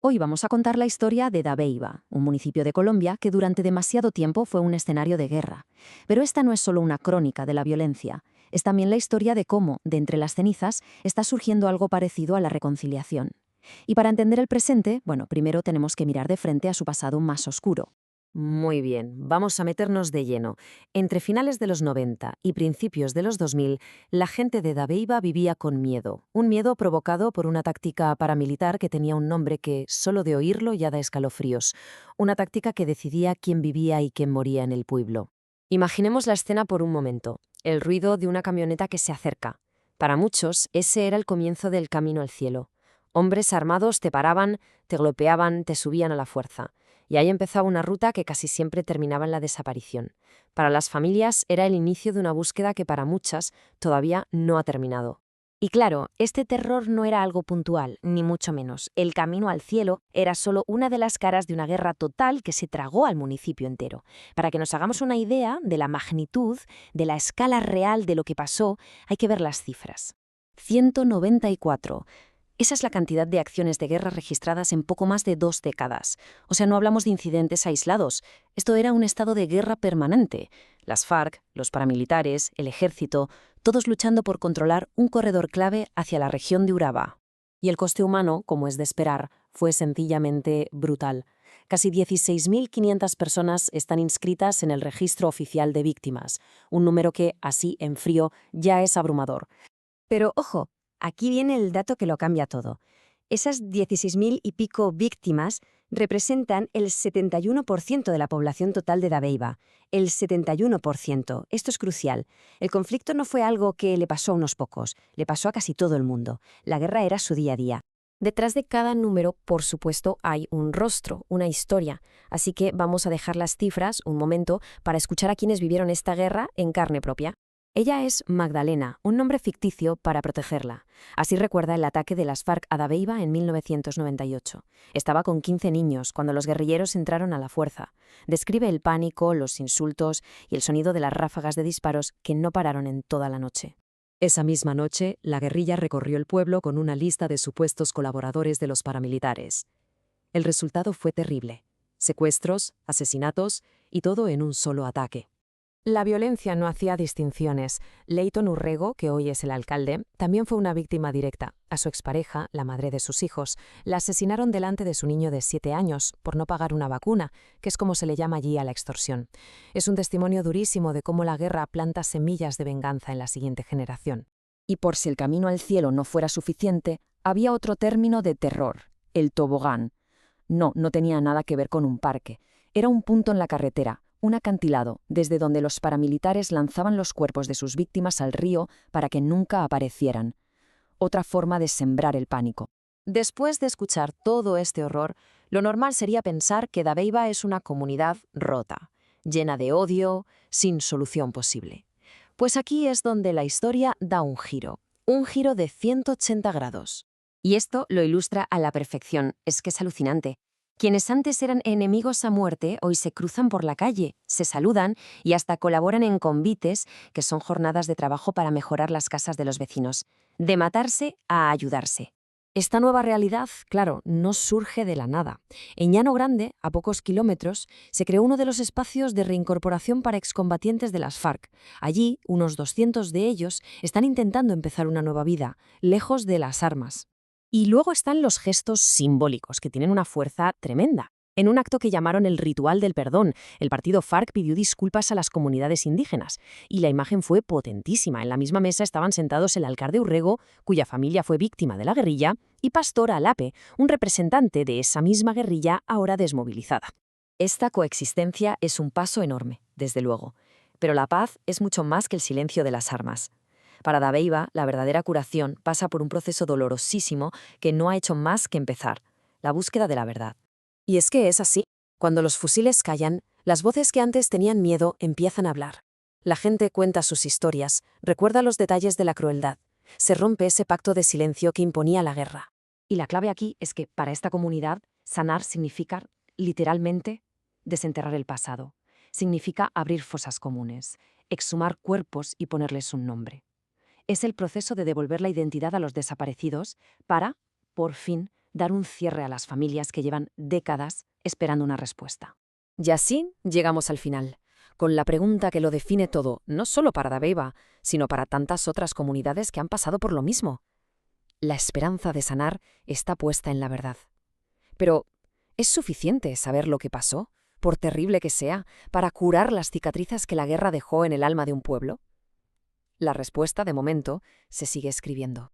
Hoy vamos a contar la historia de Dabeiba, un municipio de Colombia que durante demasiado tiempo fue un escenario de guerra. Pero esta no es solo una crónica de la violencia, es también la historia de cómo, de entre las cenizas, está surgiendo algo parecido a la reconciliación. Y para entender el presente, bueno, primero tenemos que mirar de frente a su pasado más oscuro. Muy bien, vamos a meternos de lleno. Entre finales de los 90 y principios de los 2000, la gente de Dabeiba vivía con miedo. Un miedo provocado por una táctica paramilitar que tenía un nombre que, solo de oírlo, ya da escalofríos. Una táctica que decidía quién vivía y quién moría en el pueblo. Imaginemos la escena por un momento. El ruido de una camioneta que se acerca. Para muchos, ese era el comienzo del camino al cielo. Hombres armados te paraban, te golpeaban, te subían a la fuerza. Y ahí empezaba una ruta que casi siempre terminaba en la desaparición. Para las familias era el inicio de una búsqueda que para muchas todavía no ha terminado. Y claro, este terror no era algo puntual, ni mucho menos. El camino al cielo era solo una de las caras de una guerra total que se tragó al municipio entero. Para que nos hagamos una idea de la magnitud, de la escala real de lo que pasó, hay que ver las cifras. 194. Esa es la cantidad de acciones de guerra registradas en poco más de 2 décadas. O sea, no hablamos de incidentes aislados. Esto era un estado de guerra permanente. Las FARC, los paramilitares, el ejército, todos luchando por controlar un corredor clave hacia la región de Urabá. Y el coste humano, como es de esperar, fue sencillamente brutal. Casi 16.500 personas están inscritas en el registro oficial de víctimas, un número que, así en frío, ya es abrumador. Pero ojo, aquí viene el dato que lo cambia todo. Esas 16.000 y pico víctimas representan el 71% de la población total de Dabeiba. El 71%. Esto es crucial. El conflicto no fue algo que le pasó a unos pocos, le pasó a casi todo el mundo. La guerra era su día a día. Detrás de cada número, por supuesto, hay un rostro, una historia. Así que vamos a dejar las cifras un momento para escuchar a quienes vivieron esta guerra en carne propia. Ella es Magdalena, un nombre ficticio para protegerla. Así recuerda el ataque de las FARC a Dabeiba en 1998. Estaba con 15 niños cuando los guerrilleros entraron a la fuerza. Describe el pánico, los insultos y el sonido de las ráfagas de disparos que no pararon en toda la noche. Esa misma noche, la guerrilla recorrió el pueblo con una lista de supuestos colaboradores de los paramilitares. El resultado fue terrible. Secuestros, asesinatos y todo en un solo ataque. La violencia no hacía distinciones. Leighton Urrego, que hoy es el alcalde, también fue una víctima directa. A su expareja, la madre de sus hijos, la asesinaron delante de su niño de 7 años por no pagar una vacuna, que es como se le llama allí a la extorsión. Es un testimonio durísimo de cómo la guerra planta semillas de venganza en la siguiente generación. Y por si el camino al cielo no fuera suficiente, había otro término de terror, el tobogán. No tenía nada que ver con un parque. Era un punto en la carretera, un acantilado, desde donde los paramilitares lanzaban los cuerpos de sus víctimas al río para que nunca aparecieran. Otra forma de sembrar el pánico. Después de escuchar todo este horror, lo normal sería pensar que Dabeiba es una comunidad rota, llena de odio, sin solución posible. Pues aquí es donde la historia da un giro de 180 grados. Y esto lo ilustra a la perfección. Es que es alucinante. Quienes antes eran enemigos a muerte, hoy se cruzan por la calle, se saludan y hasta colaboran en convites, que son jornadas de trabajo para mejorar las casas de los vecinos. De matarse a ayudarse. Esta nueva realidad, claro, no surge de la nada. En Llano Grande, a pocos kilómetros, se creó uno de los espacios de reincorporación para excombatientes de las FARC. Allí, unos 200 de ellos están intentando empezar una nueva vida, lejos de las armas. Y luego están los gestos simbólicos, que tienen una fuerza tremenda. En un acto que llamaron el Ritual del Perdón, el partido FARC pidió disculpas a las comunidades indígenas, y la imagen fue potentísima. En la misma mesa estaban sentados el alcalde Urrego, cuya familia fue víctima de la guerrilla, y Pastor Alape, un representante de esa misma guerrilla ahora desmovilizada. Esta coexistencia es un paso enorme, desde luego, pero la paz es mucho más que el silencio de las armas. Para Dabeiba, la verdadera curación pasa por un proceso dolorosísimo que no ha hecho más que empezar, la búsqueda de la verdad. Y es que es así. Cuando los fusiles callan, las voces que antes tenían miedo empiezan a hablar. La gente cuenta sus historias, recuerda los detalles de la crueldad. Se rompe ese pacto de silencio que imponía la guerra. Y la clave aquí es que, para esta comunidad, sanar significa, literalmente, desenterrar el pasado. Significa abrir fosas comunes, exhumar cuerpos y ponerles un nombre. Es el proceso de devolver la identidad a los desaparecidos para, por fin, dar un cierre a las familias que llevan décadas esperando una respuesta. Y así llegamos al final, con la pregunta que lo define todo, no solo para Dabeiba, sino para tantas otras comunidades que han pasado por lo mismo. La esperanza de sanar está puesta en la verdad. Pero, ¿es suficiente saber lo que pasó, por terrible que sea, para curar las cicatrices que la guerra dejó en el alma de un pueblo? La respuesta, de momento, se sigue escribiendo.